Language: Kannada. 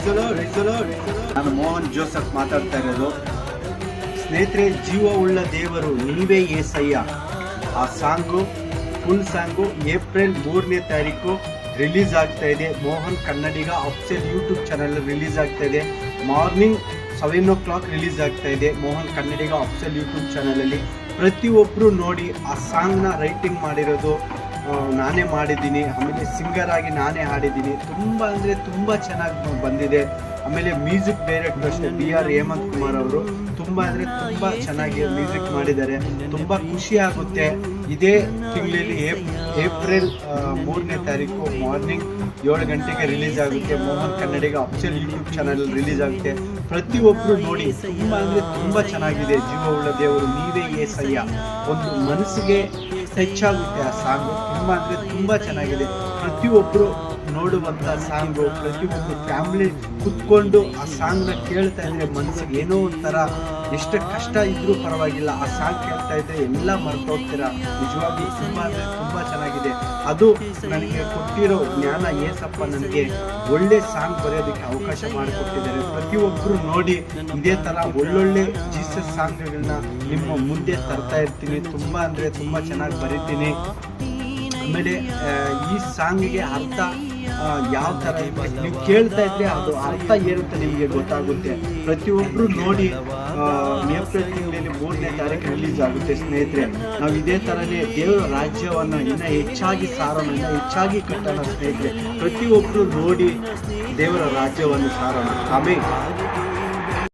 ನಾನು ಮೋಹನ್ ಜೋಸಫ್ ಮಾತಾಡ್ತಾ ಇರೋದು. ಸ್ನೇಹಿತರೆ, ಜೀವವುಳ್ಳ ದೇವರು ನೀವೇ ಏಸಯ್ಯ ಆ ಸಾಂಗು, ಫುಲ್ ಸಾಂಗು ಏಪ್ರಿಲ್ 3ನೇ ತಾರೀಕು ರಿಲೀಸ್ ಆಗ್ತಾ ಇದೆ. ಮೋಹನ್ ಕನ್ನಡಿಗ ಅಫಿಷಿಯಲ್ ಯೂಟ್ಯೂಬ್ ಚಾನಲ್ ರಿಲೀಸ್ ಆಗ್ತಾ ಇದೆ. ಮಾರ್ನಿಂಗ್ 7 o'clock ರಿಲೀಸ್ ಆಗ್ತಾ ಇದೆ ಮೋಹನ್ ಕನ್ನಡಿಗ ಅಫಿಷಿಯಲ್ ಯೂಟ್ಯೂಬ್ ಚಾನಲಲ್ಲಿ. ಪ್ರತಿಯೊಬ್ಬರು ನೋಡಿ. ಆ ಸಾಂಗ್ನ ರೈಟಿಂಗ್ ಮಾಡಿರೋದು ನಾನೇ ಮಾಡಿದ್ದೀನಿ, ಆಮೇಲೆ ಸಿಂಗರ್ ಆಗಿ ನಾನೇ ಹಾಡಿದ್ದೀನಿ. ತುಂಬ ಅಂದರೆ ತುಂಬ ಚೆನ್ನಾಗಿ ಬಂದಿದೆ. ಆಮೇಲೆ ಮ್ಯೂಸಿಕ್ ಡೈರೆಕ್ಟರ್ ಅಷ್ಟೇ BR ಹೇಮಂತ್ ಕುಮಾರ್ ಅವರು ತುಂಬ ಅಂದರೆ ತುಂಬ ಚೆನ್ನಾಗಿ ಮ್ಯೂಸಿಕ್ ಮಾಡಿದ್ದಾರೆ. ತುಂಬ ಖುಷಿ ಆಗುತ್ತೆ. ಇದೇ ತಿಂಗಳಲ್ಲಿ ಏಪ್ರಿಲ್ 3ನೇ ತಾರೀಕು ಮಾರ್ನಿಂಗ್ 7 ಗಂಟೆಗೆ ರಿಲೀಸ್ ಆಗುತ್ತೆ. ಮೋಹನ್ ಕನ್ನಡಿಗ ಅಫಿಷಿಯಲ್ ಯೂಟ್ಯೂಬ್ ಚಾನಲ್ ರಿಲೀಸ್ ಆಗುತ್ತೆ. ಪ್ರತಿಯೊಬ್ಬರು ನೋಡಿ. ತುಂಬ ಅಂದರೆ ತುಂಬ ಚೆನ್ನಾಗಿದೆ. ಜೀವವುಳ್ಳ ದೇವರು ನೀವೇ ಏಸಯ್ಯ, ಒಂದು ಮನಸ್ಸಿಗೆ ಟಚ್ ಆಗುತ್ತೆ ಆ ಸಾಂಗು. ತುಂಬ ಅಂದರೆ ತುಂಬ ಚೆನ್ನಾಗಿದೆ. ಪ್ರತಿಯೊಬ್ಬರು ನೋಡುವಂಥ ಸಾಂಗು. ಪ್ರತಿಯೊಬ್ಬರು ಫ್ಯಾಮಿಲಿ ಕುತ್ಕೊಂಡು ಆ ಸಾಂಗ್ನ ಕೇಳ್ತಾ ಇದ್ರೆ ಮನಸ್ಸಿಗೆ ಏನೋ ಒಂಥರ, ಎಷ್ಟು ಕಷ್ಟ ಇದ್ರೂ ಪರವಾಗಿಲ್ಲ, ಆ ಸಾಂಗ್ ಕೇಳ್ತಾ ಇದ್ರೆ ಎಲ್ಲ ಮರ್ತೋಗ್ತೀರಾ. ನಿಜವಾಗಿ ತುಂಬ ಅಂದರೆ ತುಂಬ ಚೆನ್ನಾಗಿದೆ. ಅದು ನನಗೆ ಕೊಟ್ಟಿರೋ ಜ್ಞಾನ ಏಸಪ್ಪ, ನನಗೆ ಒಳ್ಳೆ ಸಾಂಗ್ ಬರೆಯೋದಕ್ಕೆ ಅವಕಾಶ ಮಾಡಿಕೊಟ್ಟಿದ್ದಾರೆ. ಪ್ರತಿಯೊಬ್ಬರು ನೋಡಿ. ಇದೇ ಥರ ಒಳ್ಳೊಳ್ಳೆ ಜೀಸಸ್ ಸಾಂಗ್ಗಳನ್ನ ನಿಮ್ಮ ಮುಂದೆ ತರ್ತಾ ಇರ್ತೀನಿ. ತುಂಬ ಅಂದರೆ ತುಂಬ ಚೆನ್ನಾಗಿ ಬರೀತೀನಿ. ಆಮೇಲೆ ಈ ಸಾಂಗಿಗೆ ಅರ್ಥ ಯಾವ ಥರ ಇದೆ ನೀವು ಕೇಳ್ತಾ ಇದ್ರೆ ಅದು ಅರ್ಥ ಏನಂತ ನಿಮಗೆ ಗೊತ್ತಾಗುತ್ತೆ. ಪ್ರತಿಯೊಬ್ಬರು ನೋಡಿ. ಏಪ್ರಿಲ್ ತಿಂಗಳಲ್ಲಿ 3ನೇ ತಾರೀಕು ರಿಲೀಸ್ ಆಗುತ್ತೆ. ಸ್ನೇಹಿತರೆ, ನಾವು ಇದೇ ಥರನೇ ದೇವರ ರಾಜ್ಯವನ್ನು ಇನ್ನೂ ಹೆಚ್ಚಾಗಿ ಸಾರೋಣ, ಇನ್ನೂ ಹೆಚ್ಚಾಗಿ ಕಟ್ಟೋಣ. ಸ್ನೇಹಿತರೆ, ಪ್ರತಿಯೊಬ್ಬರು ನೋಡಿ ದೇವರ ರಾಜ್ಯವನ್ನು ಸಾರೋಣ. ಆಮೇಲೆ